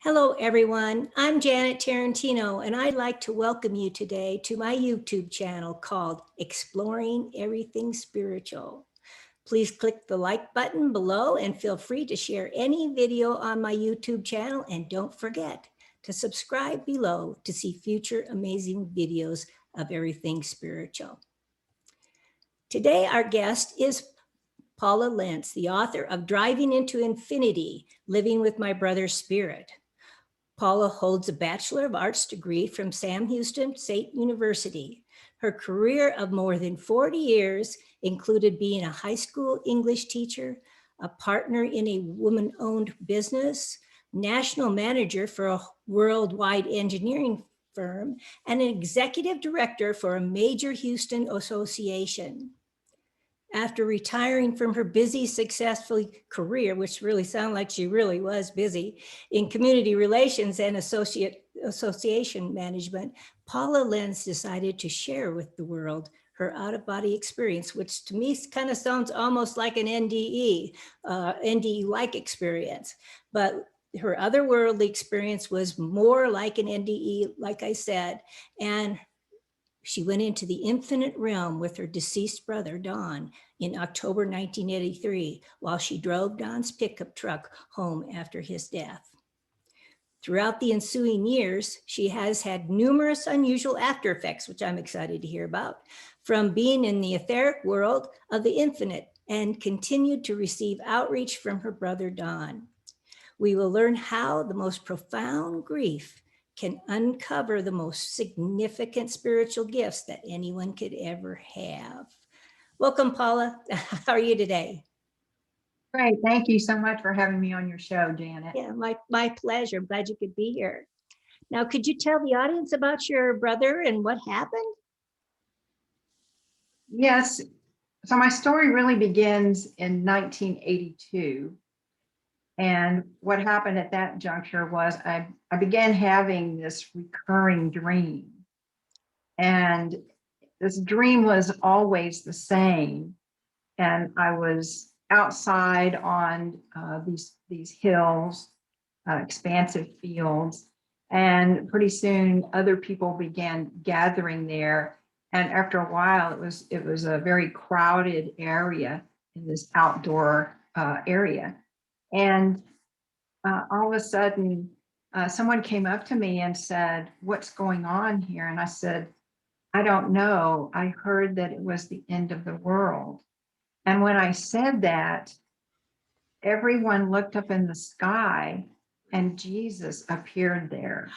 Hello, everyone. I'm Janet Tarantino, and I'd like to welcome you today to my YouTube channel called Exploring Everything Spiritual. Please click the like button below and feel free to share any video on my YouTube channel. And don't forget to subscribe below to see future amazing videos of everything spiritual. Today, our guest is Paula Lenz, the author of Driving into Infinity, Living with My Brother's Spirit. Paula holds a Bachelor of Arts degree from Sam Houston State University. Her career of more than 40 years included being a high school English teacher, a partner in a woman-owned business, national manager for a worldwide engineering firm, and an executive director for a major Houston association. After retiring from her busy, successful career, which really sounded like she really was busy, in community relations and association management, Paula Lenz decided to share with the world her out-of-body experience, which to me kind of sounds almost like an NDE-like experience. But her otherworldly experience was more like an NDE, like I said, and she went into the infinite realm with her deceased brother, Don, in October 1983, while she drove Don's pickup truck home after his death. Throughout the ensuing years, she has had numerous unusual after effects, which I'm excited to hear about, from being in the etheric world of the infinite, and continued to receive outreach from her brother, Don. We will learn how the most profound grief can uncover the most significant spiritual gifts that anyone could ever have. Welcome, Paula. How are you today? Great. Thank you so much for having me on your show, Janet. Yeah, my pleasure. I'm glad you could be here. Now, could you tell the audience about your brother and what happened? Yes. So my story really begins in 1982. And what happened at that juncture was I began having this recurring dream. And this dream was always the same. And I was outside on these hills, expansive fields. And pretty soon other people began gathering there. And after a while, it was a very crowded area in this outdoor area. And all of a sudden, someone came up to me and said, "What's going on here?" And I said, "I don't know. I heard that it was the end of the world." And when I said that, everyone looked up in the sky and Jesus appeared there.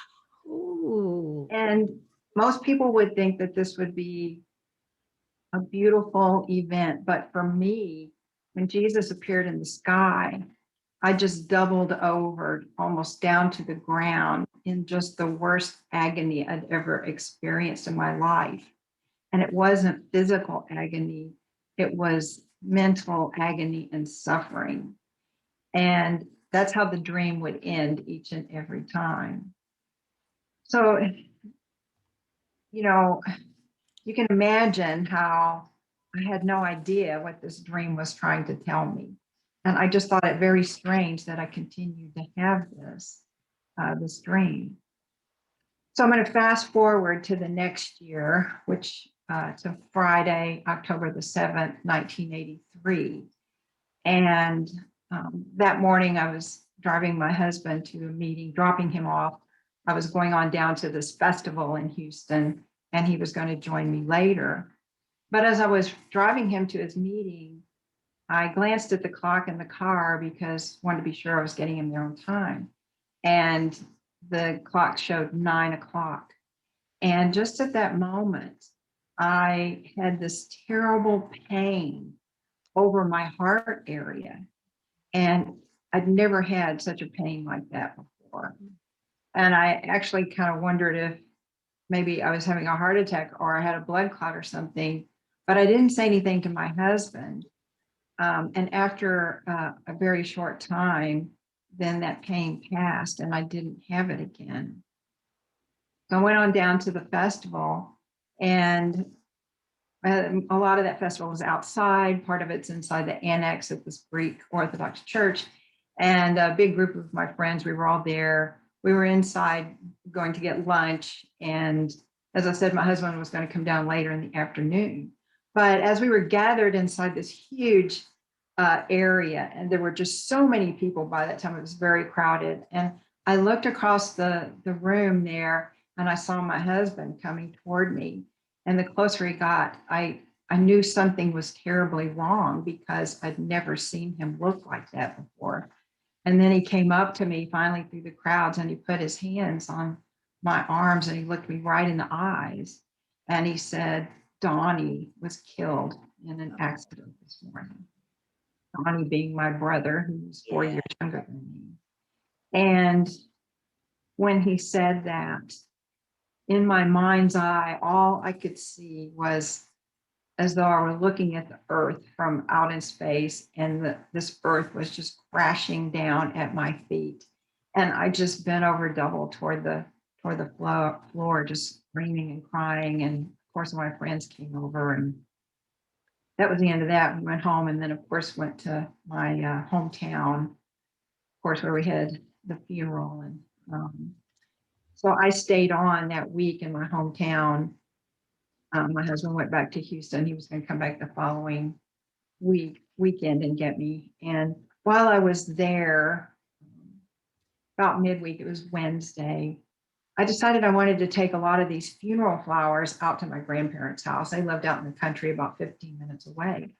Ooh. And most people would think that this would be a beautiful event. But for me, when Jesus appeared in the sky, I just doubled over almost down to the ground in just the worst agony I'd ever experienced in my life. And it wasn't physical agony, it was mental agony and suffering. And that's how the dream would end each and every time. So, you know, you can imagine how I had no idea what this dream was trying to tell me. And I just thought it very strange that I continued to have this dream. So I'm going to fast forward to the next year, which to Friday, October the 7th, 1983. And that morning I was driving my husband to a meeting, dropping him off. I was going on down to this festival in Houston, and he was going to join me later. But as I was driving him to his meeting, I glanced at the clock in the car because I wanted to be sure I was getting him there on time. And the clock showed 9 o'clock. And just at that moment, I had this terrible pain over my heart area. And I'd never had such a pain like that before. And I actually kind of wondered if maybe I was having a heart attack or I had a blood clot or something, but I didn't say anything to my husband. And after a very short time, then that pain passed and I didn't have it again. So I went on down to the festival, and a lot of that festival was outside. Part of it's inside the annex of this Greek Orthodox church. And a big group of my friends, we were all there we were inside going to get lunch. And as I said, my husband was going to come down later in the afternoon. But as we were gathered inside this huge area, and there were just so many people by that time, it was very crowded. And I looked across the room there, and I saw my husband coming toward me. And the closer he got, I knew something was terribly wrong because I'd never seen him look like that before. And then he came up to me finally through the crowds, and he put his hands on my arms, and he looked me right in the eyes. And he said, Donnie was killed in an accident this morning. Donnie being my brother, who was 4 years younger than me. And when he said that, in my mind's eye, all I could see was as though I were looking at the earth from out in space, and this earth was just crashing down at my feet. And I just bent over double toward the floor, just screaming and crying. And of course, my friends came over, and that was the end of that. We went home, and then of course went to my hometown, of course, where we had the funeral. And so I stayed on that week in my hometown. My husband went back to Houston. He was going to come back the following weekend and get me. And while I was there, about midweek, it was Wednesday, I decided I wanted to take a lot of these funeral flowers out to my grandparents' house. They lived out in the country about 15 minutes away.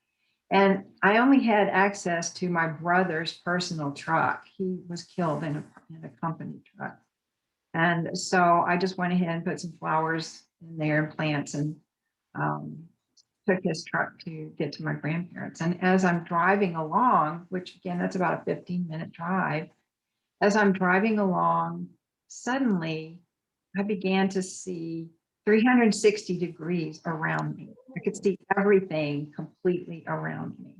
And I only had access to my brother's personal truck. He was killed in a company truck. And so I just went ahead and put some flowers in there and plants, and took his truck to get to my grandparents. And as I'm driving along, which again, that's about a 15-minute drive, as I'm driving along, suddenly I began to see 360 degrees around me. I could see everything completely around me.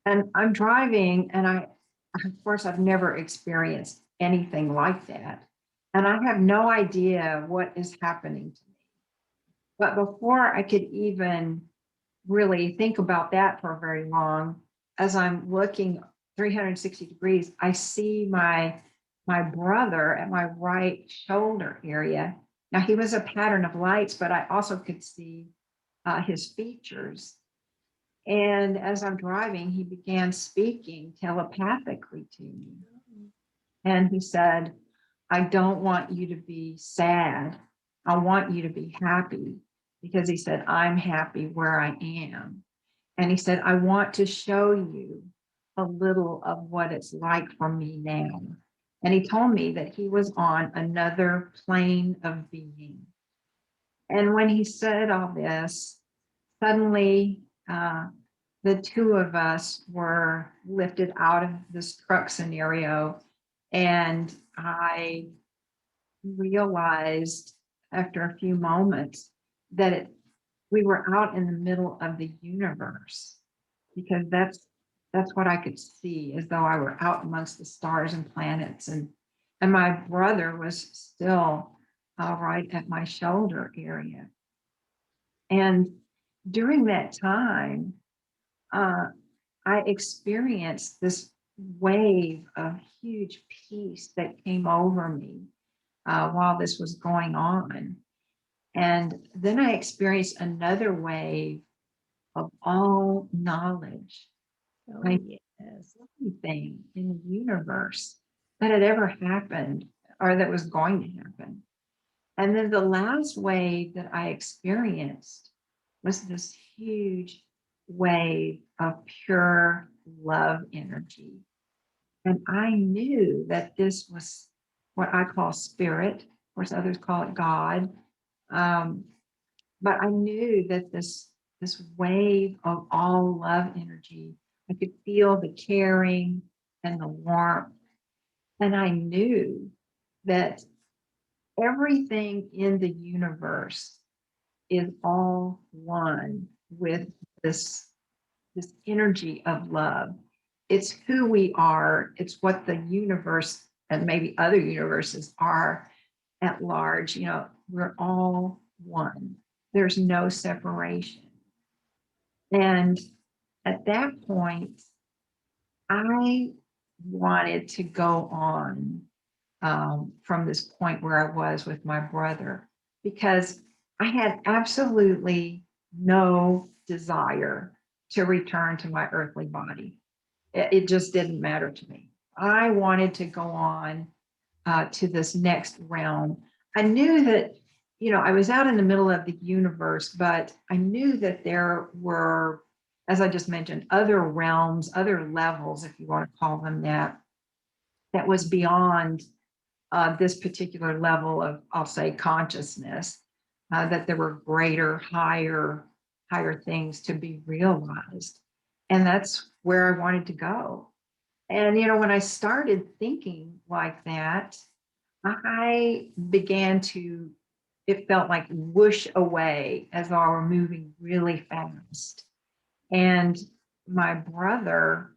And I'm driving, and of course, I've never experienced anything like that. And I have no idea what is happening to me. But before I could even really think about that for very long, as I'm looking 360 degrees, I see my brother at my right shoulder area. Now, he was a pattern of lights, but I also could see his features. And as I'm driving, he began speaking telepathically to me. And he said, I don't want you to be sad. I want you to be happy, because he said, I'm happy where I am. And he said, I want to show you a little of what it's like for me now. And he told me that he was on another plane of being. And when he said all this, suddenly the two of us were lifted out of this truck scenario. And I realized after a few moments that we were out in the middle of the universe, because that's what I could see, as though I were out amongst the stars and planets. And my brother was still right at my shoulder area. And during that time, I experienced this wave of huge peace that came over me while this was going on. And then I experienced another wave of all knowledge. Like everything in the universe that had ever happened or that was going to happen. And then the last wave that I experienced was this huge wave of pure love energy. And I knew that this was what I call spirit. Of course, others call it God. But I knew that this wave of all love energy, I could feel the caring and the warmth. And I knew that everything in the universe is all one with this energy of love. It's who we are. It's what the universe and maybe other universes are at large. You know, we're all one. There's no separation. And at that point, I wanted to go on from this point where I was with my brother, because I had absolutely no desire to return to my earthly body. It just didn't matter to me. I wanted to go on to this next realm. I knew that, I was out in the middle of the universe, but I knew that there were, as I just mentioned, other realms, other levels, if you want to call them that, that was beyond this particular level of, I'll say, consciousness, that there were greater, higher things to be realized. And that's where I wanted to go. And, when I started thinking like that, I began to, it felt like whoosh away as though I were moving really fast. And my brother,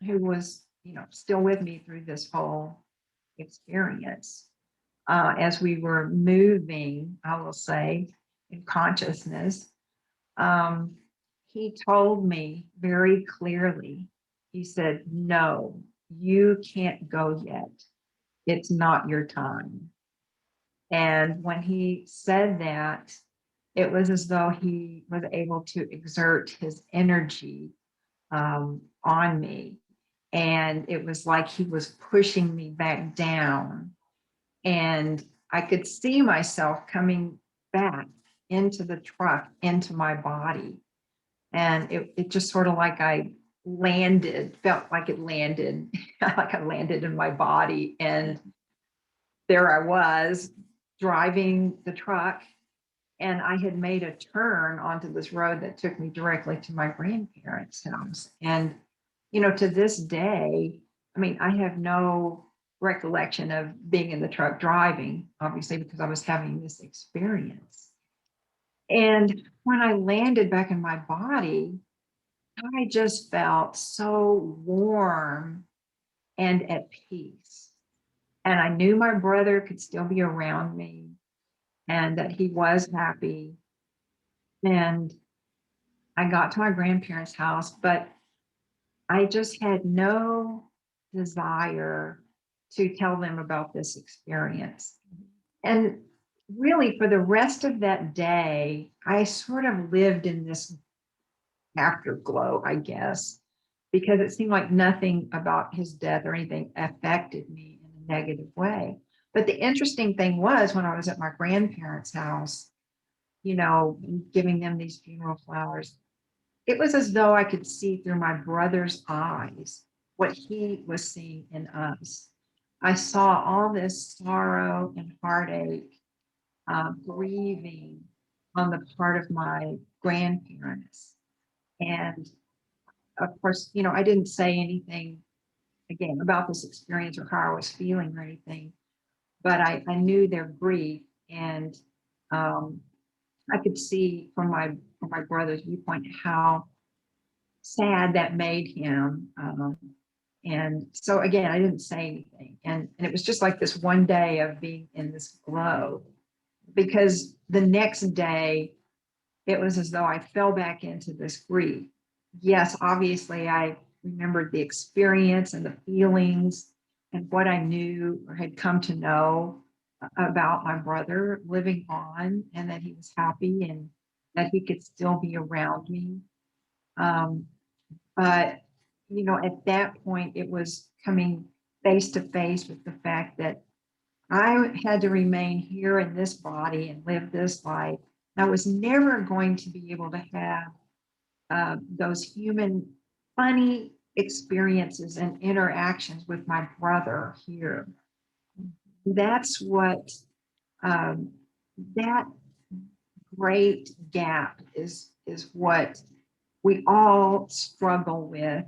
who was, still with me through this whole experience, as we were moving, I will say, in consciousness, um, he told me very clearly, he said, "No, you can't go yet. It's not your time." And when he said that, it was as though he was able to exert his energy on me. And it was like he was pushing me back down. And I could see myself coming back into the truck, into my body. And it just sort of like I landed, felt like it landed, like I landed in my body. And there I was driving the truck, and I had made a turn onto this road that took me directly to my grandparents' house. And, to this day, I mean, I have no recollection of being in the truck driving, obviously, because I was having this experience. And when I landed back in my body, I just felt so warm and at peace. And I knew my brother could still be around me and that he was happy. And I got to my grandparents' house, but I just had no desire to tell them about this experience. And really, for the rest of that day, I sort of lived in this afterglow, I guess, because it seemed like nothing about his death or anything affected me in a negative way. But the interesting thing was, when I was at my grandparents' house, giving them these funeral flowers, it was as though I could see through my brother's eyes what he was seeing in us. I saw all this sorrow and heartache, grieving on the part of my grandparents. And of course, I didn't say anything again about this experience or how I was feeling or anything, but I knew their grief. And I could see from my brother's viewpoint how sad that made him. And so again, I didn't say anything. And it was just like this one day of being in this glow, because the next day, it was as though I fell back into this grief. Yes, obviously, I remembered the experience and the feelings and what I knew or had come to know about my brother living on, and that he was happy and that he could still be around me. Um, but, at that point, it was coming face to face with the fact that I had to remain here in this body and live this life. I was never going to be able to have those human, funny experiences and interactions with my brother here. That's what that great gap is what we all struggle with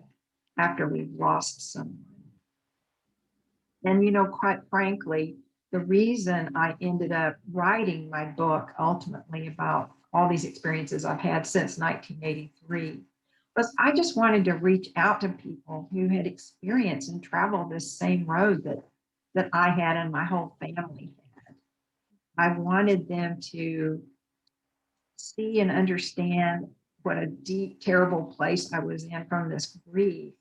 after we've lost someone. And, quite frankly, the reason I ended up writing my book ultimately about all these experiences I've had since 1983 was I just wanted to reach out to people who had experienced and traveled this same road that I had and my whole family had. I wanted them to see and understand what a deep, terrible place I was in from this grief.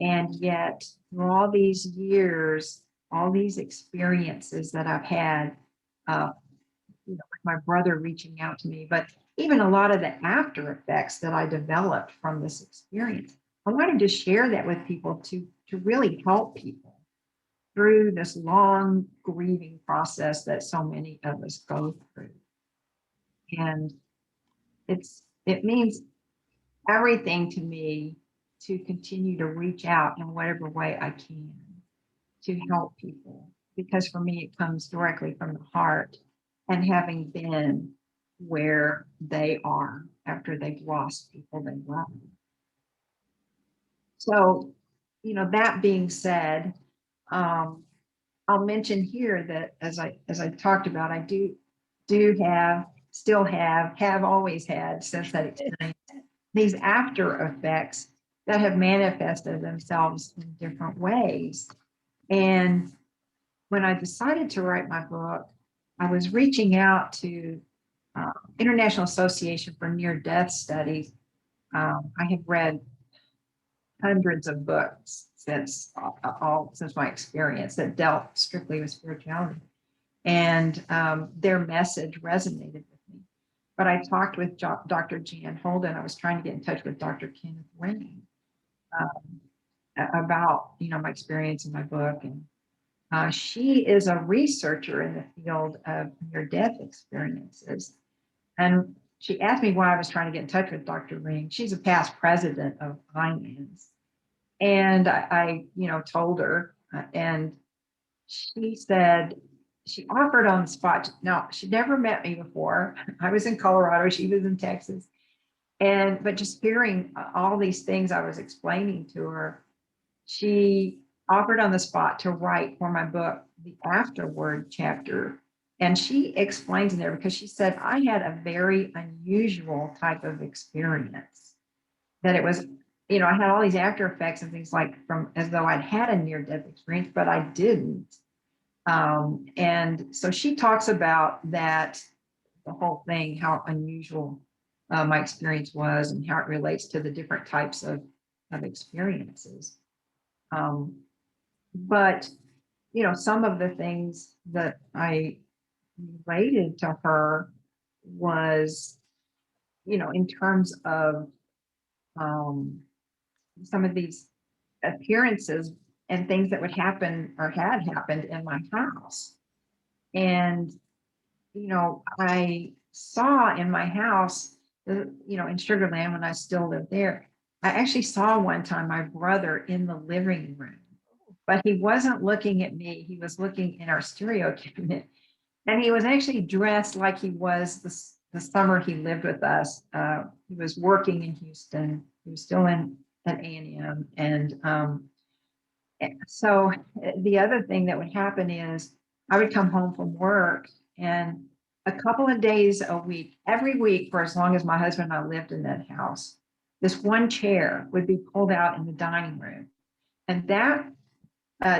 And yet, through all these years, all these experiences that I've had, with my brother reaching out to me, but even a lot of the after effects that I developed from this experience. I wanted to share that with people to really help people through this long grieving process that so many of us go through. And it means everything to me to continue to reach out in whatever way I can to help people, because for me it comes directly from the heart, and having been where they are after they've lost people they love. So, that being said, I'll mention here that as I talked about, I do have, still have always had since that experience, these after effects that have manifested themselves in different ways. And when I decided to write my book, I was reaching out to International Association for Near-Death Studies. I have read hundreds of books since my experience that dealt strictly with spirituality, and their message resonated with me. But I talked with Dr. Jan Holden. I was trying to get in touch with Dr. Kenneth Wayne about my experience in my book, and she is a researcher in the field of near-death experiences. And she asked me why I was trying to get in touch with Dr. Ring. She's a past president of INANS. And I told her, and she said, she offered on the spot. Now, she'd never met me before. I was in Colorado, she was in Texas. But just hearing all these things I was explaining to her, she offered on the spot to write for my book, the afterward chapter. And she explains in there, because she said, I had a very unusual type of experience, that it was, I had all these after effects and things like from as though I'd had a near death experience, but I didn't. And so she talks about that, the whole thing, how unusual my experience was and how it relates to the different types of experiences. But, some of the things that I related to her was, in terms of some of these appearances and things that would happen or had happened in my house. And, I saw in my house, in Sugar Land when I still lived there, I actually saw one time my brother in the living room, but he wasn't looking at me. He was looking in our stereo cabinet, and he was actually dressed like he was the summer he lived with us. He was working in Houston. He was still in at A&M. And so the other thing that would happen is I would come home from work, and a couple of days a week, every week for as long as my husband and I lived in that house, this one chair would be pulled out in the dining room. And that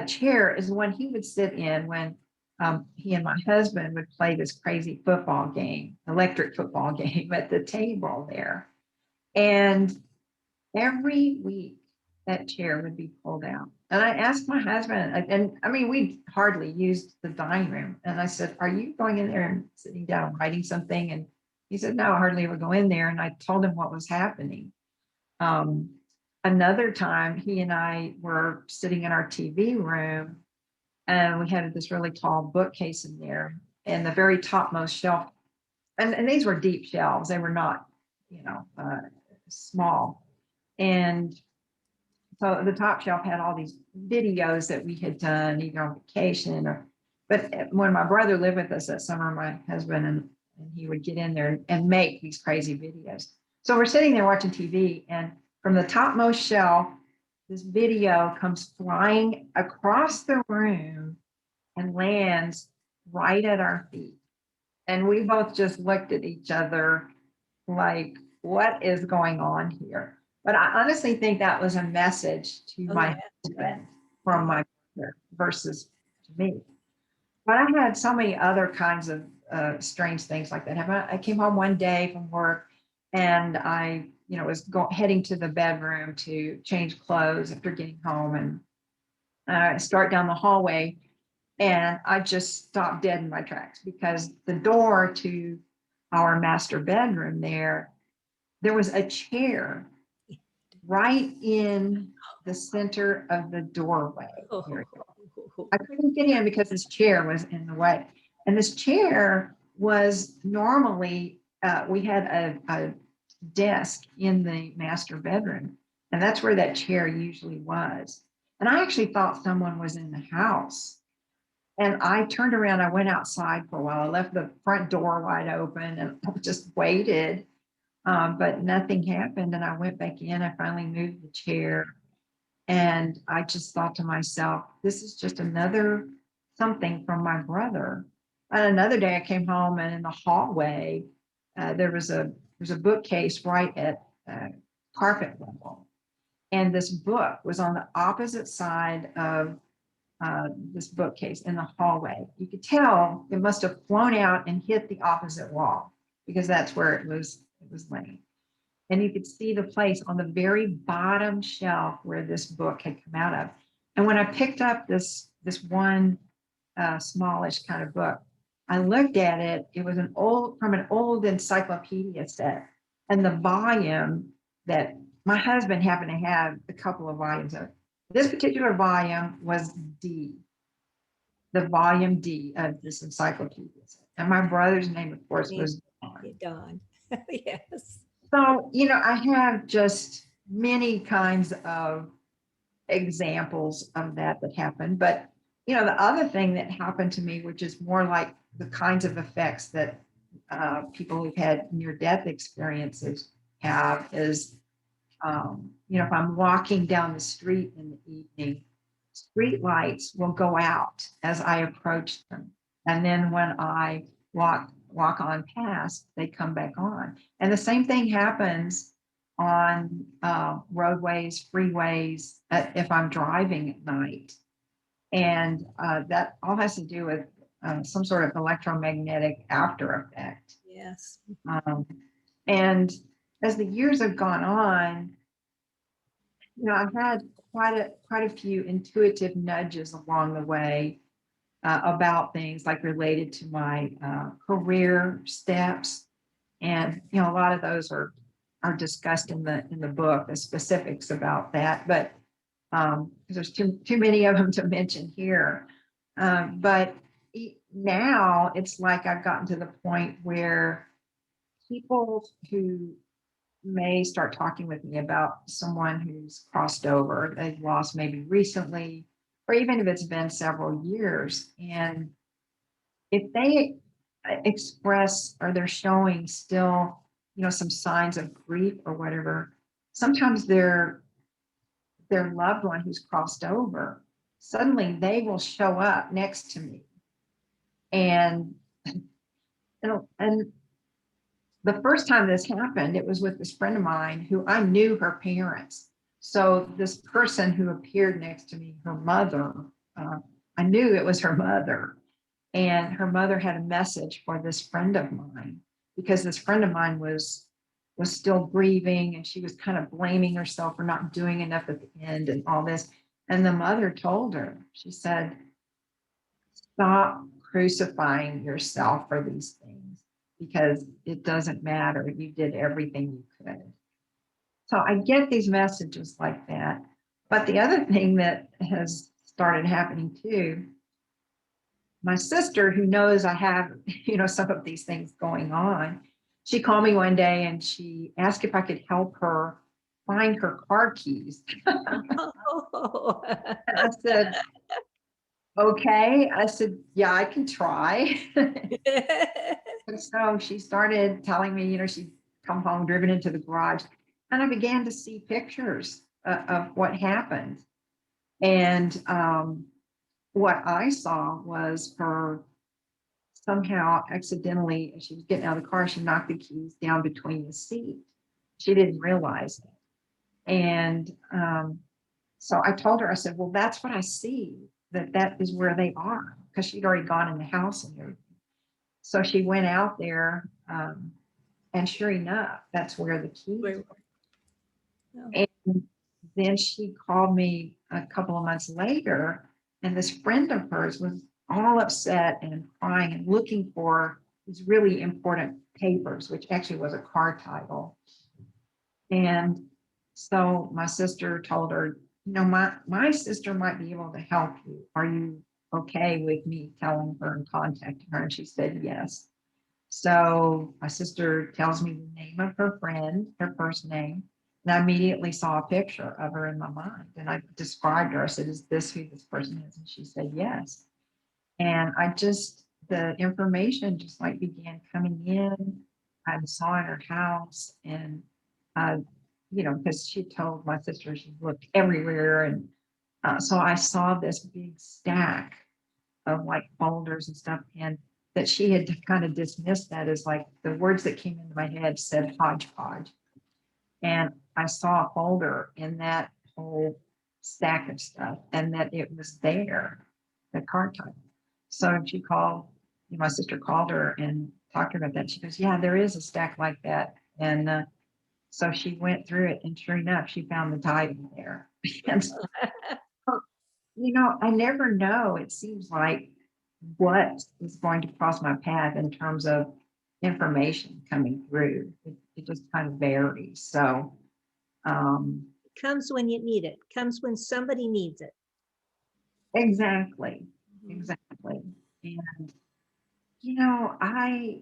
chair is the one he would sit in when he and my husband would play this crazy football game, electric football game at the table there. And every week that chair would be pulled out. And I asked my husband, and I mean, we hardly used the dining room. And I said, are you going in there and sitting down writing something? And he said, no, I hardly ever go in there. And I told him what was happening. Another time, he and I were sitting in our TV room, and we had this really tall bookcase in there, and the very topmost shelf, and these were deep shelves. They were not, small. And so the top shelf had all these videos that we had done, either on vacation but when my brother lived with us that summer, my husband, and he would get in there and make these crazy videos. So we're sitting there watching TV, and from the topmost shelf, this video comes flying across the room and lands right at our feet. And we both just looked at each other like, what is going on here? But I honestly think that was a message to my husband from my brother versus to me. But I had so many other kinds of strange things like that happen. I came home one day from work, and I, was heading to the bedroom to change clothes after getting home, and start down the hallway. And I just stopped dead in my tracks because the door to our master bedroom there was a chair right in the center of the doorway area. I couldn't get in because this chair was in the way. And this chair was normally, we had a desk in the master bedroom, and that's where that chair usually was. And I actually thought someone was in the house. And I turned around, I went outside for a while. I left the front door wide open and just waited, but nothing happened. And I went back in, I finally moved the chair. And I just thought to myself, this is just another something from my brother. And another day I came home and in the hallway, there's a bookcase right at carpet level. And this book was on the opposite side of this bookcase in the hallway. You could tell it must have flown out and hit the opposite wall because that's where it was laying. And you could see the place on the very bottom shelf where this book had come out of. And when I picked up this one smallish kind of book, I looked at it. It was from an old encyclopedia set, and the volume that my husband happened to have a couple of volumes of. This particular volume was D, the volume D of this encyclopedia set. And my brother's name, of course, was Don. Don. Yes. So, I have just many kinds of examples of that happened. But, the other thing that happened to me, which is more like the kinds of effects that people who've had near-death experiences have is, if I'm walking down the street in the evening, street lights will go out as I approach them. And then when I walk on past, they come back on. And the same thing happens on roadways, freeways, if I'm driving at night. And that all has to do with some sort of electromagnetic after effect. Yes. And as the years have gone on, I've had quite a few intuitive nudges along the way about things like related to my career steps, and a lot of those are discussed in the book, the specifics about that. But there's too many of them to mention here. But now it's like I've gotten to the point where people who may start talking with me about someone who's crossed over, they've lost maybe recently, or even if it's been several years. And if they express or they're showing still, some signs of grief or whatever, sometimes their loved one who's crossed over, suddenly they will show up next to me. And the first time this happened, it was with this friend of mine who I knew her parents. So this person who appeared next to me, her mother, I knew it was her mother. And her mother had a message for this friend of mine, because this friend of mine was still grieving, and she was kind of blaming herself for not doing enough at the end and all this. And the mother told her, she said, stop crucifying yourself for these things, because it doesn't matter. You did everything you could. So I get these messages like that. But the other thing that has started happening too, my sister, who knows I have, some of these things going on, she called me one day and she asked if I could help her find her car keys. Oh. And I said, okay. I said, yeah, I can try. And so she started telling me, she'd come home, driven into the garage, and I began to see pictures of what happened. And what I saw was her somehow accidentally, as she was getting out of the car, she knocked the keys down between the seat. She didn't realize it. And so I told her, I said, well, that's what I see, that is where they are, because she'd already gone in the house and everything. So she went out there, and sure enough, that's where the keys were. And then she called me a couple of months later, and this friend of hers was all upset and crying and looking for these really important papers, which actually was a car title. And so my sister told her, you know, my sister might be able to help you. Are you okay with me telling her and contacting her? And she said yes. So my sister tells me the name of her friend, her first name, and I immediately saw a picture of her in my mind. And I described her. I said, is this who this person is? And she said yes. And the information just like began coming in. I saw in her house, and uh, you know, because she told my sister she looked everywhere. And so I saw this big stack of like folders and stuff, and that she had kind of dismissed that as like the words that came into my head said hodgepodge. And I saw a folder in that whole stack of stuff, and that it was there, the card type. So she called, my sister called her and talked to her about that. She goes, yeah, there is a stack like that. And so she went through it, and sure enough, she found the title there. And so, you know, I never know. It seems like what is going to cross my path in terms of information coming through. It just kind of varies. So, Comes when you need it, comes when somebody needs it. exactly, exactly. And, you know, I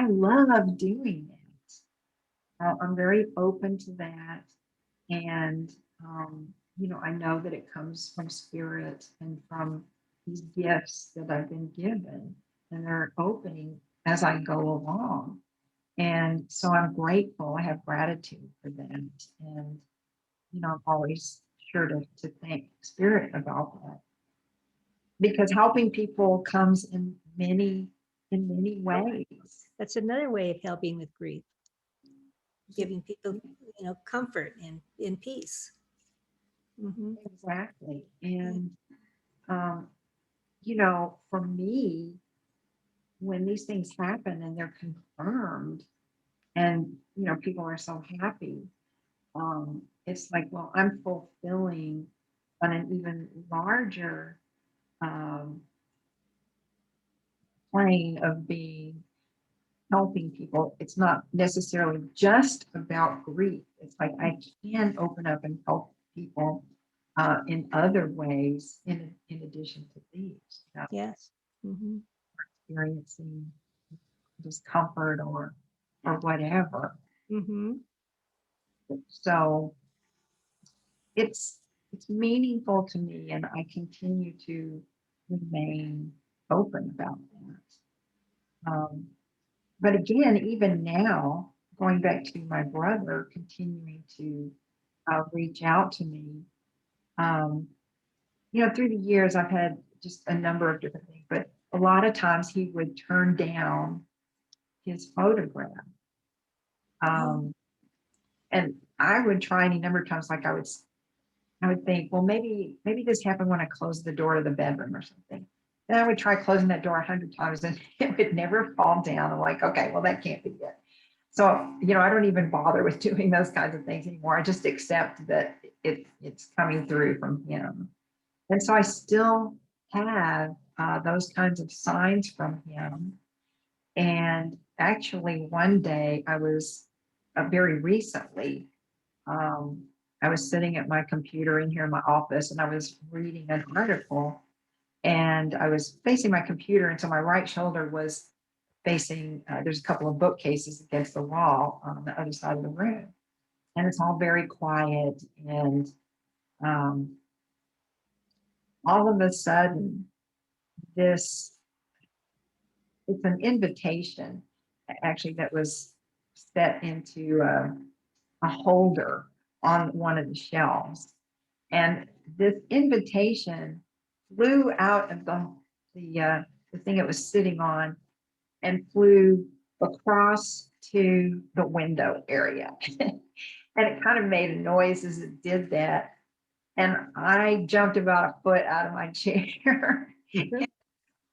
love doing that. I'm very open to that. And, you know, I know that it comes from spirit and from these gifts that I've been given, and they're opening as I go along. And so I'm grateful. I have gratitude for that. And, you know, I'm always sure to thank spirit about that, because helping people comes in many ways. That's another way of helping with grief, giving people, you know, comfort and peace. Mhm. Exactly. And, you know, for me, when these things happen and they're confirmed, and, you know, people are so happy, it's like, well, I'm fulfilling on an even larger um, plane of being helping people. It's not necessarily just about grief. It's like I can open up and help people in other ways in addition to these, you know, Yes. Mhm. experiencing discomfort or whatever. Mhm. So it's it's meaningful to me, and I continue to remain open about that. But again, even now, going back to my brother continuing to reach out to me, um, you know, through the years, I've had just a number of different things, but a lot of times he would turn down his photograph. Um, and I would try any number of times, like I would think, well, maybe this happened when I closed the door to the bedroom or something. And I would try closing that door 100 times, and it would never fall down. I'm like, okay, well, that can't be it. So, you know, I don't even bother with doing those kinds of things anymore. I just accept that it's coming through from him. And so I still have those kinds of signs from him. And actually, one day I was very recently, um, I was sitting at my computer in here in my office, and I was reading an article, and I was facing my computer. And so my right shoulder was facing, there's a couple of bookcases against the wall on the other side of the room. And it's all very quiet. And um, all of a sudden, this, it's an invitation actually that was set into a holder on one of the shelves. And this invitation flew out of the thing it was sitting on, and flew across to the window area. And it kind of made a noise as it did that. And I jumped about a foot out of my chair.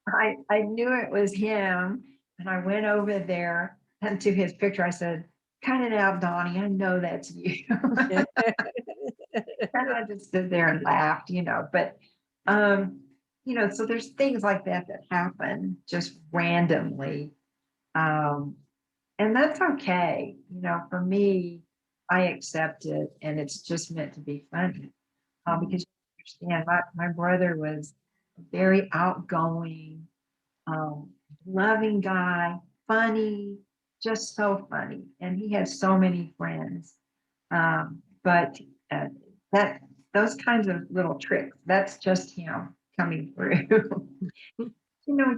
I knew it was him. And I went over there and to his picture, I said, cut it out, Donnie. I know that's you. And I just stood there and laughed, you know. But so there's things like that that happen just randomly. Um, and that's okay. For me, I accept it, and it's just meant to be funny. Because you understand, my brother was a very outgoing, um, loving guy, funny, just so funny. And he had so many friends. But uh, that those kinds of little tricks, that's just him coming through.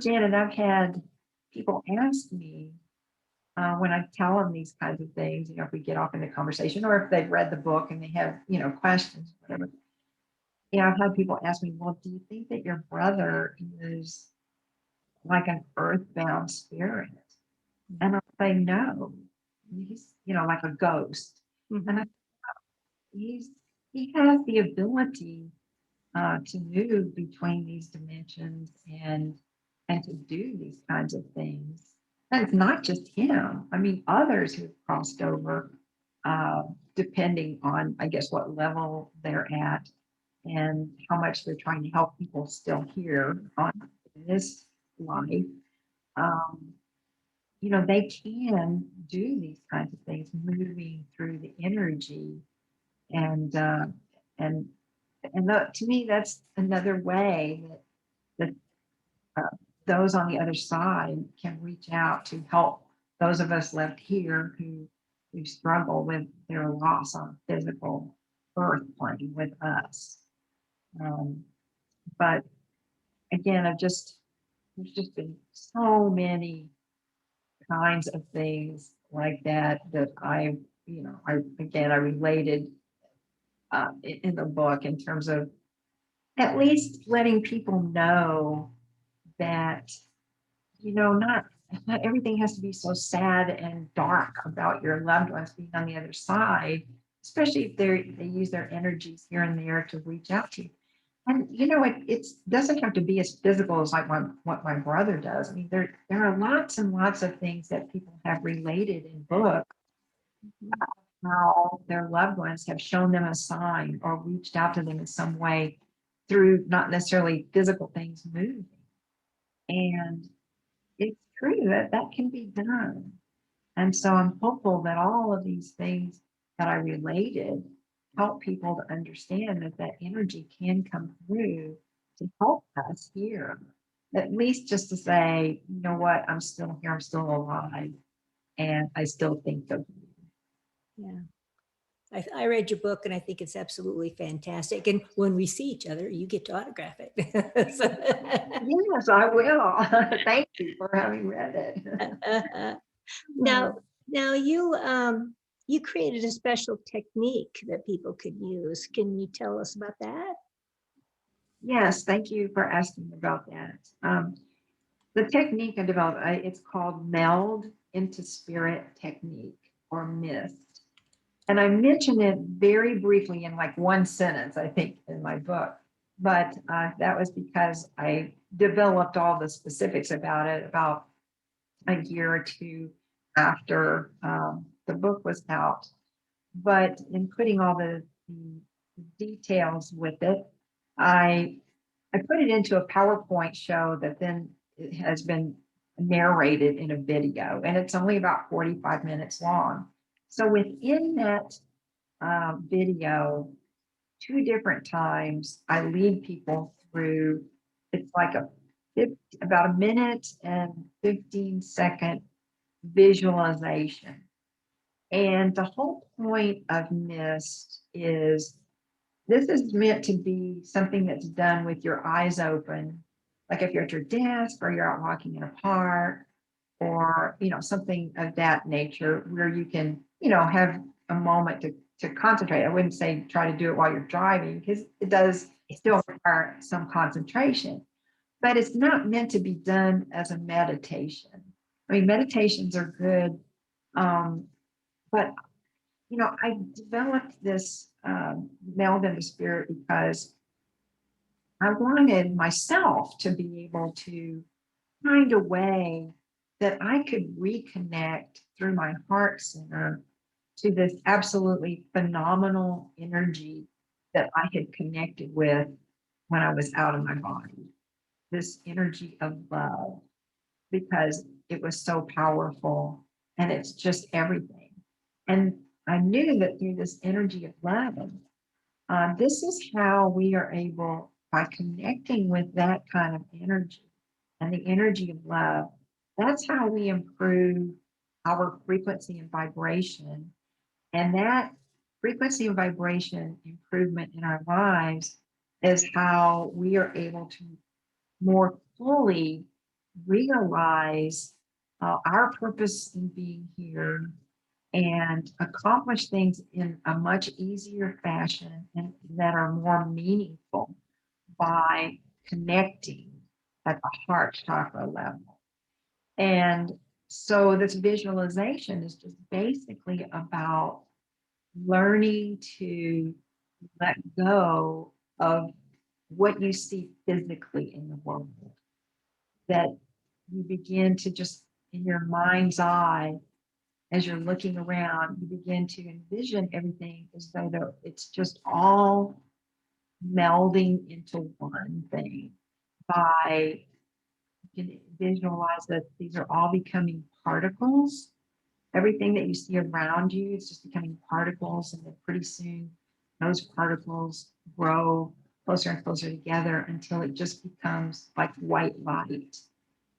Janet, I've had people ask me when I tell them these kinds of things, if we get off in the conversation or if they've read the book and they have, questions, whatever. I've had people ask me, well, do you think that your brother is like an earthbound spirit? And I say, no, he's, like a ghost. And he has the ability to move between these dimensions and to do these kinds of things. And it's not just him. I mean, others who've crossed over, depending on, I guess, what level they're at and how much they're trying to help people still here on this life. Um, they can do these kinds of things, moving through the energy, and and to me, that's another way that those on the other side can reach out to help those of us left here who struggle with their loss on physical earth plane with us. But again, there's just been so many kinds of things like that I related in the book in terms of at least letting people know that, not everything has to be so sad and dark about your loved ones being on the other side, especially if they use their energies here and there to reach out to you. And it doesn't have to be as physical as like what my brother does. I mean, there are lots and lots of things that people have related in books, how their loved ones have shown them a sign or reached out to them in some way through not necessarily physical things moving. And it's true that that can be done. And so I'm hopeful that all of these things that I related help people to understand that that energy can come through to help us here. At least just to say, you know what, I'm still here, I'm still alive, and I still think of you. Yeah. I read your book and I think it's absolutely fantastic. And when we see each other, you get to autograph it. Yes, I will. Thank you for having read it. Now you created a special technique that people could use. Can you tell us about that? Yes, thank you for asking about that. The technique I developed, it's called Meld into Spirit Technique, or MIST. And I mentioned it very briefly in like one sentence, I think, in my book. But that was because I developed all the specifics about it about a year or two after the book was out. But in putting all the details with it, I put it into a PowerPoint show that then it has been narrated in a video, and it's only about 45 minutes long. So within that video, two different times, I lead people through, it's like about a minute and 15-second visualization. And the whole point of MIST is this is meant to be something that's done with your eyes open, like if you're at your desk or you're out walking in a park or, something of that nature where you can, have a moment to concentrate. I wouldn't say try to do it while you're driving because it does still require some concentration, but it's not meant to be done as a meditation. I mean, meditations are good, but I developed this meld into spirit because I wanted myself to be able to find a way that I could reconnect through my heart center to this absolutely phenomenal energy that I had connected with when I was out of my body. this energy of love because it was so powerful and it's just everything. And I knew that through this energy of love, this is how we are able, by connecting with that kind of energy and the energy of love, that's how we improve our frequency and vibration. And that frequency and vibration improvement in our lives is how we are able to more fully realize our purpose in being here and accomplish things in a much easier fashion and that are more meaningful by connecting at the heart chakra level. And so this visualization is just basically about learning to let go of what you see physically in the world, that you begin to just in your mind's eye, as you're looking around, you begin to envision everything as though it's just all melding into one thing. By you can visualize that these are all becoming particles. Everything that you see around you is just becoming particles, and then pretty soon those particles grow closer and closer together until it just becomes like white light.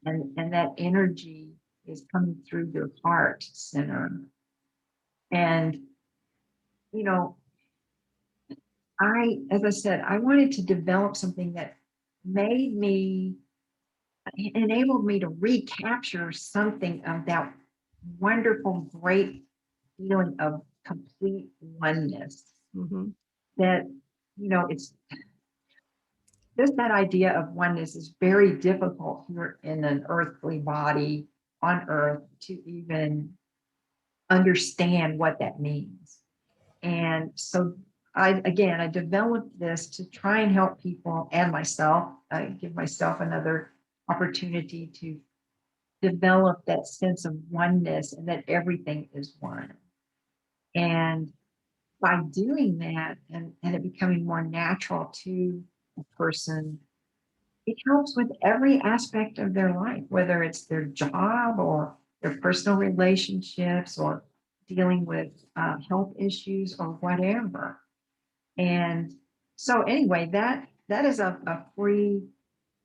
And that energy is coming through your heart center. And, you know, as I said, I wanted to develop something that enabled me to recapture something of that wonderful, great feeling of complete oneness. Mhm. That, it's just that idea of oneness is very difficult here in an earthly body on earth to even understand what that means. And so I developed this to try and help people and myself, give myself another opportunity to develop that sense of oneness and that everything is one. And by doing that and it becoming more natural to a person, it helps with every aspect of their life, whether it's their job or their personal relationships or dealing with health issues or whatever. And so anyway, that is a free,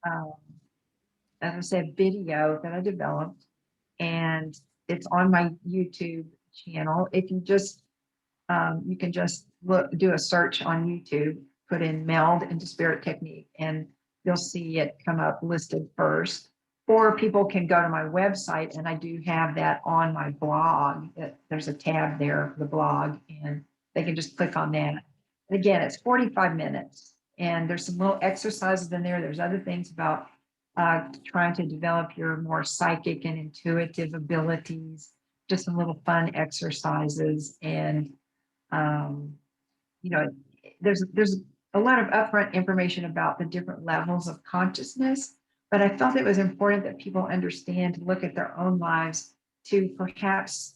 um, as I said, video that I developed, and it's on my YouTube channel. If you just you can just do a search on YouTube, put in meld into spirit technique, and you'll see it come up listed first. Or people can go to my website, and I do have that on my blog. There's a tab there, the blog, and they can just click on that. And again, it's 45 minutes, and there's some little exercises in there. There's other things about trying to develop your more psychic and intuitive abilities, just some little fun exercises. And um, you know, there's a lot of upfront information about the different levels of consciousness, but I felt it was important that people understand to look at their own lives to perhaps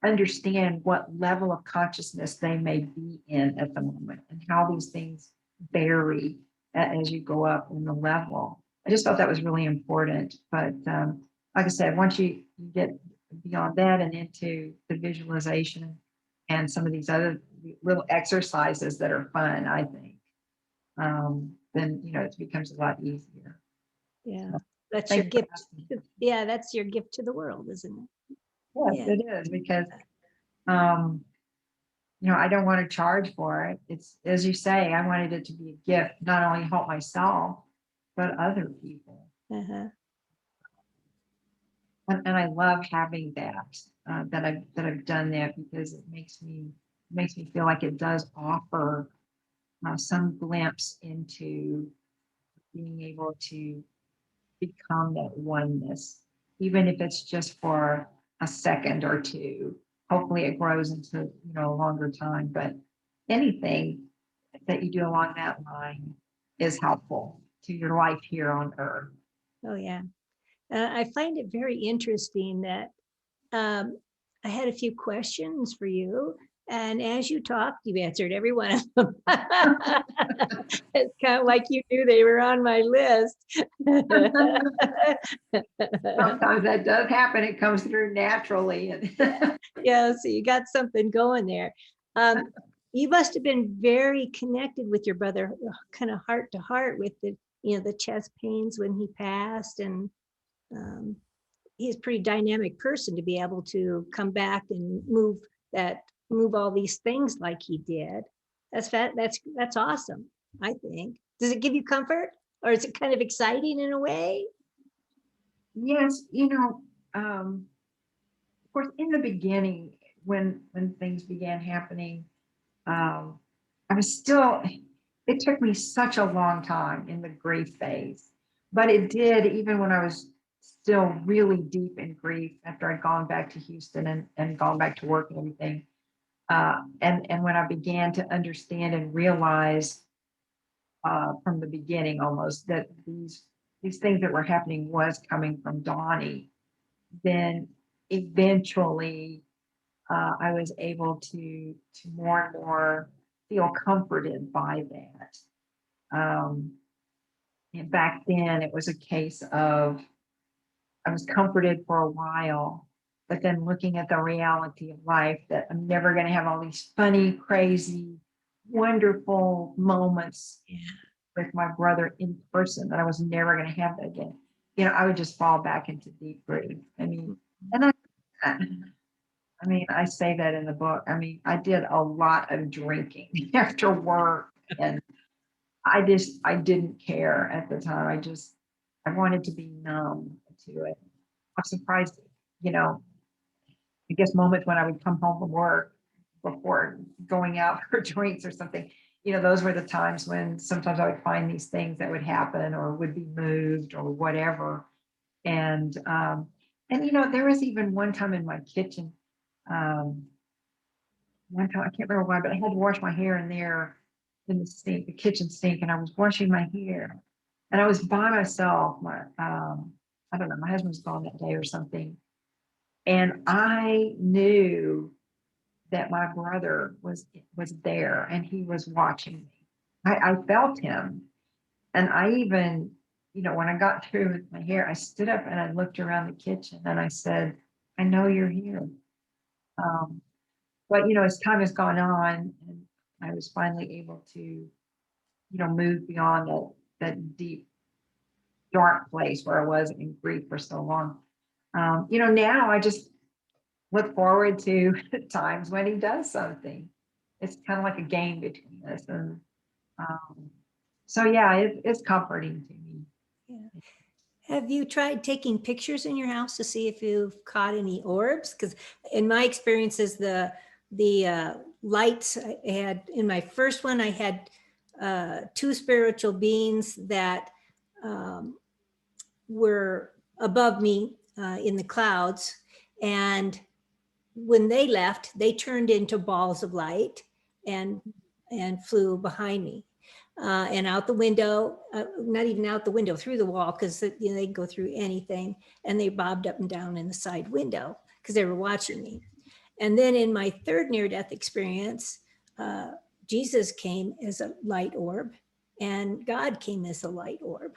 understand what level of consciousness they may be in at the moment and how these things vary as you go up in the level. I just felt that was really important. But like I said, once you get beyond that and into the visualization and some of these other little exercises that are fun, I think, then, it becomes a lot easier. Yeah, So, that's your thanks for gift. asking. Yeah, that's your gift to the world, isn't it? Yes, Yeah. it is, because um, I don't want to charge for it. It's, as you say, I wanted it to be a gift, not only help myself, but other people. Uh-huh. And I love having that, that I've done that, because it makes me feel like it does offer some glimpse into being able to become that oneness, even if it's just for a second or two. Hopefully it grows into, a longer time, but anything that you do along that line is helpful to your life here on earth. Oh, yeah. I find it very interesting that I had a few questions for you. And as you talked, you answered every one of them. It's kind of like you knew they were on my list. Sometimes that does happen. It comes through naturally. Yeah, so you got something going there. You must have been very connected with your brother, kind of heart to heart with the, the chest pains when he passed. And he's a pretty dynamic person to be able to come back and move all these things like he did. That's awesome, I think. Does it give you comfort, or is it kind of exciting in a way? Yes, of course, in the beginning, when things began happening, I was still. It took me such a long time in the grief phase, but it did even when I was still really deep in grief after I'd gone back to Houston and gone back to work and everything. And when I began to understand and realize from the beginning almost that these things that were happening was coming from Donnie, then eventually I was able to more and more feel comforted by that. And back then, it was a case of I was comforted for a while, but then looking at the reality of life that I'm never going to have all these funny, crazy, wonderful moments with my brother in person, that I was never going to have that again. I would just fall back into deep grief. And I say that in the book. I did a lot of drinking after work, and I didn't care at the time. I wanted to be numb to it. I'm surprised, you know, I guess moments when I would come home from work before going out for drinks or something, those were the times when sometimes I would find these things that would happen or would be moved or whatever. And there was even one time in my kitchen, um, one time, I can't remember why, but I had to wash my hair in there in the sink, the kitchen sink, and I was washing my hair. And I was by myself. I don't know, my husband was gone that day or something. And I knew that my brother was there and he was watching me. I felt him. And I even, when I got through with my hair, I stood up and I looked around the kitchen and I said, I know you're here. Um, but as time has gone on and I was finally able to, move beyond that deep, dark place where I was in grief for so long. Now I just look forward to times when he does something. It's kind of like a game between us. And so, yeah, it's comforting to me. Yeah. Have you tried taking pictures in your house to see if you've caught any orbs? Because in my experiences, the lights I had in my first one, I had two spiritual beings that were above me in the clouds. And when they left, they turned into balls of light and flew behind me. And out the window, not even out the window, through the wall, because they go through anything. And they bobbed up and down in the side window because they were watching me. And then in my third near-death experience, Jesus came as a light orb and God came as a light orb.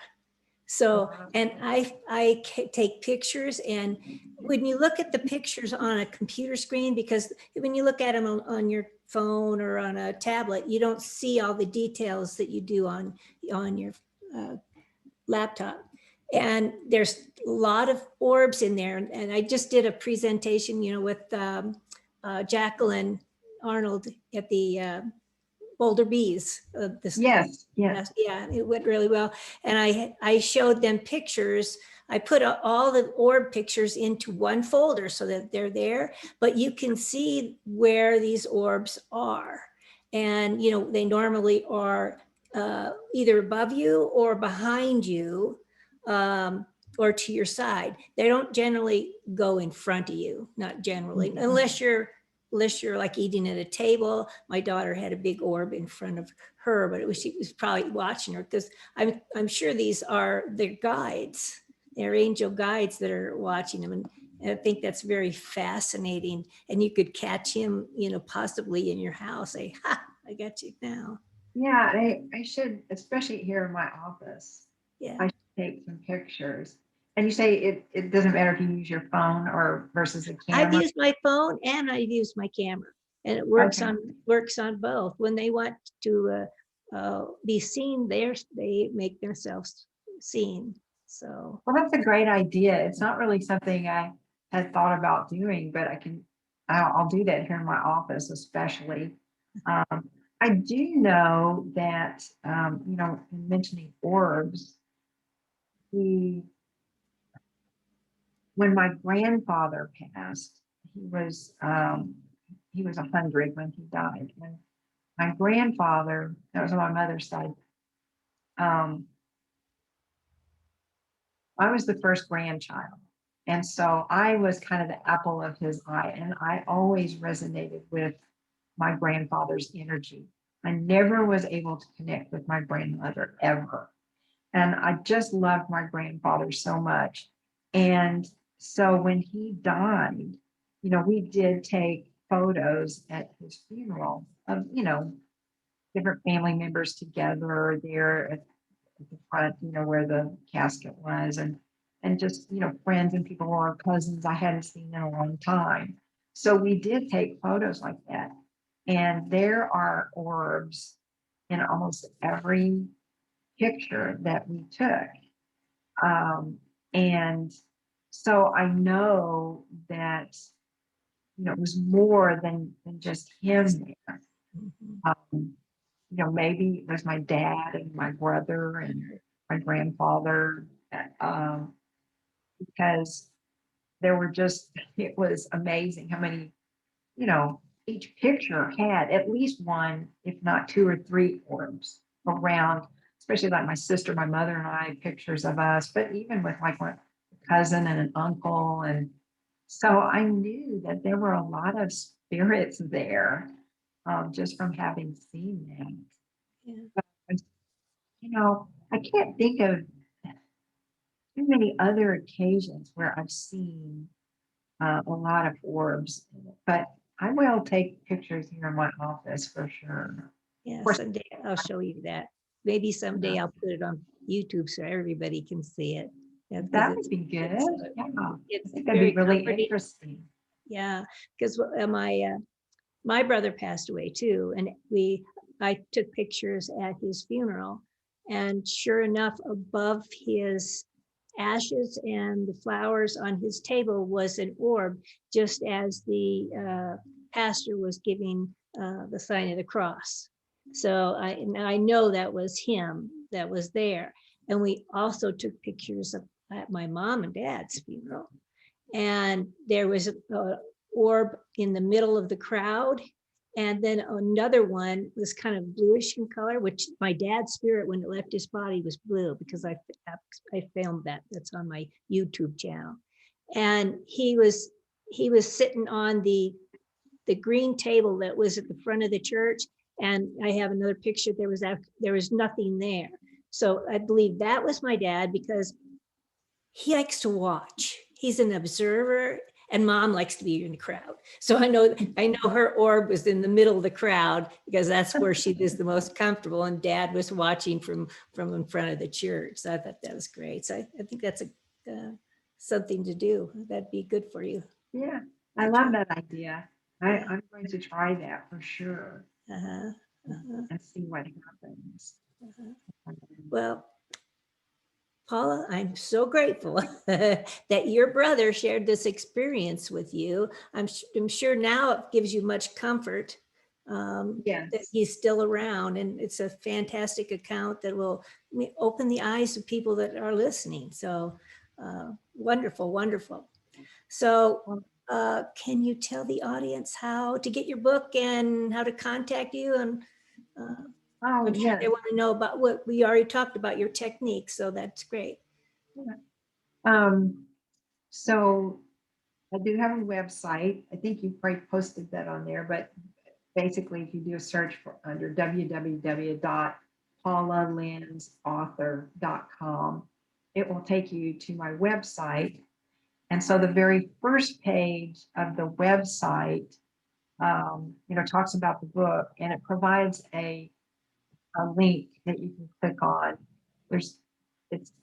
So, and I take pictures, and when you look at the pictures on a computer screen, because when you look at them on your phone or on a tablet, you don't see all the details that you do on your laptop. And there's a lot of orbs in there. And I just did a presentation, with Jacqueline Arnold at the Boulder Bees. Yes. Yeah, it went really well. And I showed them pictures. I put all the orb pictures into one folder so that they're there, but you can see where these orbs are. And, they normally are either above you or behind you, or to your side. They don't generally go in front of you, not generally, unless you're like eating at a table. My daughter had a big orb in front of her, but she was probably watching her, because I'm sure these are their guides, their angel guides that are watching them. And I think that's very fascinating. And you could catch him, possibly in your house, say, ha, I got you now. Yeah, I should, especially here in my office, Yeah. I should take some pictures. And you say it doesn't matter if you use your phone or versus a I've camera. used my phone and I've used my camera, and it works on both. When they want to be seen, they make themselves seen. So Well, that's a great idea. It's not really something I had thought about doing, but I'll do that here in my office, especially. I do know that, in mentioning orbs, the when my grandfather passed, he was 100 when he died. And my grandfather, that was on my mother's side, um, I was the first grandchild. And so I was kind of the apple of his eye. And I always resonated with my grandfather's energy. I never was able to connect with my grandmother ever. And I just loved my grandfather so much. And so when he died, we did take photos at his funeral of, different family members together there at the front, where the casket was, and just, friends and people or cousins I hadn't seen in a long time. So we did take photos like that. And there are orbs in almost every picture that we took. And so I know that, it was more than just him there. mhm. Maybe it was my dad and my brother and my grandfather, because there were just, it was amazing how many, each picture had at least one, if not two or three orbs around, especially like my sister, my mother and I, pictures of us, but even with like my cousin and an uncle. And so I knew that there were a lot of spirits there, just from having seen them. Yeah. And, I can't think of too many other occasions where I've seen a lot of orbs, but I will take pictures here in my office for sure. Yeah, Of course, someday I'll show you that. Maybe someday yeah, I'll put it on YouTube so everybody can see it. Yeah, because that would be good. Yeah, I it's think that'd be very really comforting. interesting. Yeah, because my brother passed away too, and I took pictures at his funeral, and sure enough, above his ashes and the flowers on his table was an orb, just as the pastor was giving the sign of the cross. So I know that was him that was there. And we also took pictures at my mom and dad's funeral, and there was a orb in the middle of the crowd. And then another one was kind of bluish in color, which my dad's spirit, when it left his body, was blue, because I filmed that. That's on my YouTube channel. And he was sitting on the green table that was at the front of the church. And I have another picture. There was nothing there. So I believe that was my dad, because he likes to watch. He's an observer, and mom likes to be in the crowd. So I know her orb was in the middle of the crowd, because that's where she was the most comfortable, and dad was watching from in front of the church. So I thought that was great. So I think that's something to do. That'd be good for you. Yeah, I love that idea. I'm going to try that for sure, Uh-huh. Uh-huh. and see what happens. Uh-huh. Well, Paula, I'm so grateful that your brother shared this experience with you. I'm sure now it gives you much comfort that Yes. he's still around, and it's a fantastic account that will open the eyes of people that are listening. So wonderful, wonderful. So can you tell the audience how to get your book and how to contact you? And Oh, I'm sure yes. they want to know about what we already talked about, your technique. So that's great. Um, so I do have a website. I think you probably posted that on there, but basically, if you do a search for under www.paulalenz.author.com, it will take you to my website. And so the very first page of the website, talks about the book, and it provides a link that you can click on.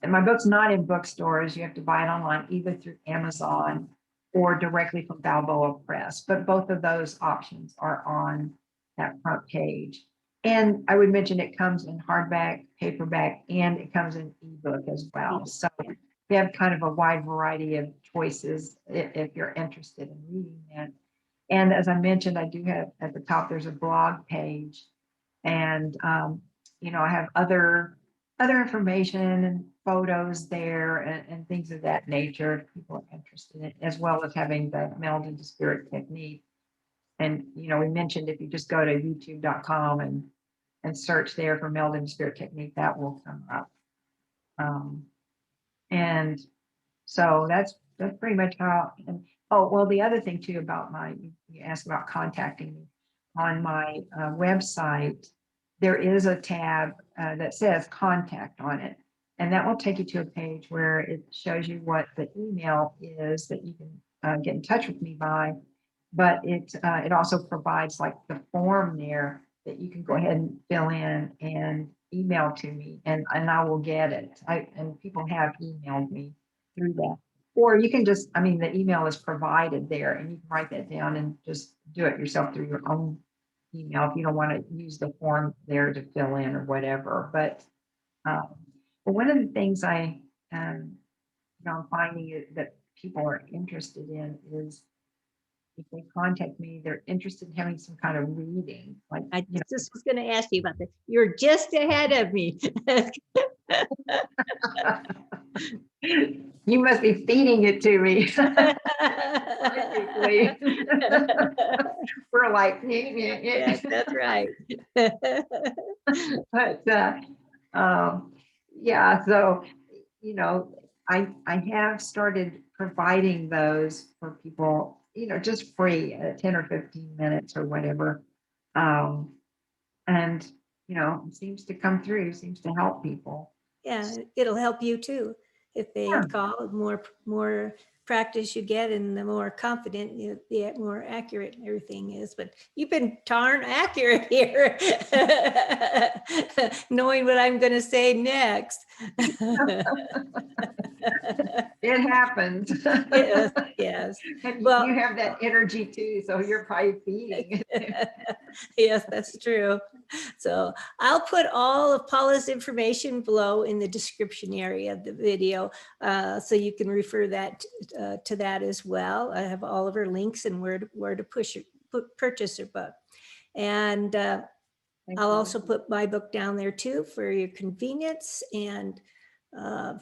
My book's not in bookstores. You have to buy it online, either through Amazon or directly from Balboa Press. But both of those options are on that front page. And I would mention it comes in hardback, paperback, and it comes in ebook as well. So we have kind of a wide variety of choices if you're interested in reading that. And as I mentioned, I do have at the top, there's a blog page. And I have other information and photos there and things of that nature if people are interested in it, as well as having the meld into spirit technique. And we mentioned if you just go to youtube.com and search there for meld into spirit technique, that will come up. And so that's pretty much how. And oh, well, the other thing too about you asked about contacting me on my website. There is a tab that says contact on it, and that will take you to a page where it shows you what the email is that you can get in touch with me by. But it also provides like the form there that you can go ahead and fill in and email to me, and I will get it. And people have emailed me through that. Or you can just, the email is provided there, and you can write that down and just do it yourself through your own email if you don't want to use the form there to fill in or whatever. But one of the things I'm finding that people are interested in is if they contact me, they're interested in having some kind of reading. Like I just was going to ask you about that. You're just ahead of me. You must be feeding it to me. We're like, yes, that's right. But yeah, so I have started providing those for people, just free, 10 or 15 minutes or whatever. And it seems to come through, seems to help people. Yeah, it'll help you too. If they call, the more practice you get and the more confident, the more accurate everything is. But you've been darn accurate here, knowing what I'm going to say next. It happens. Yes. Well, you have that energy too, so you're probably feeding it. Yes, that's true. So I'll put all of Paula's information below in the description area of the video, so you can refer that to that as well. I have all of her links and where to purchase her book. And I'll also put my book down there too for your convenience. And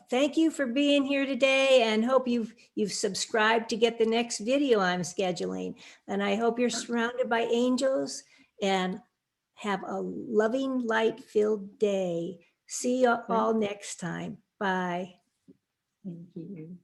thank you for being here today, and hope you've subscribed to get the next video I'm scheduling. And I hope you're surrounded by angels and have a loving, light-filled day. See you all next time. Bye. Thank you.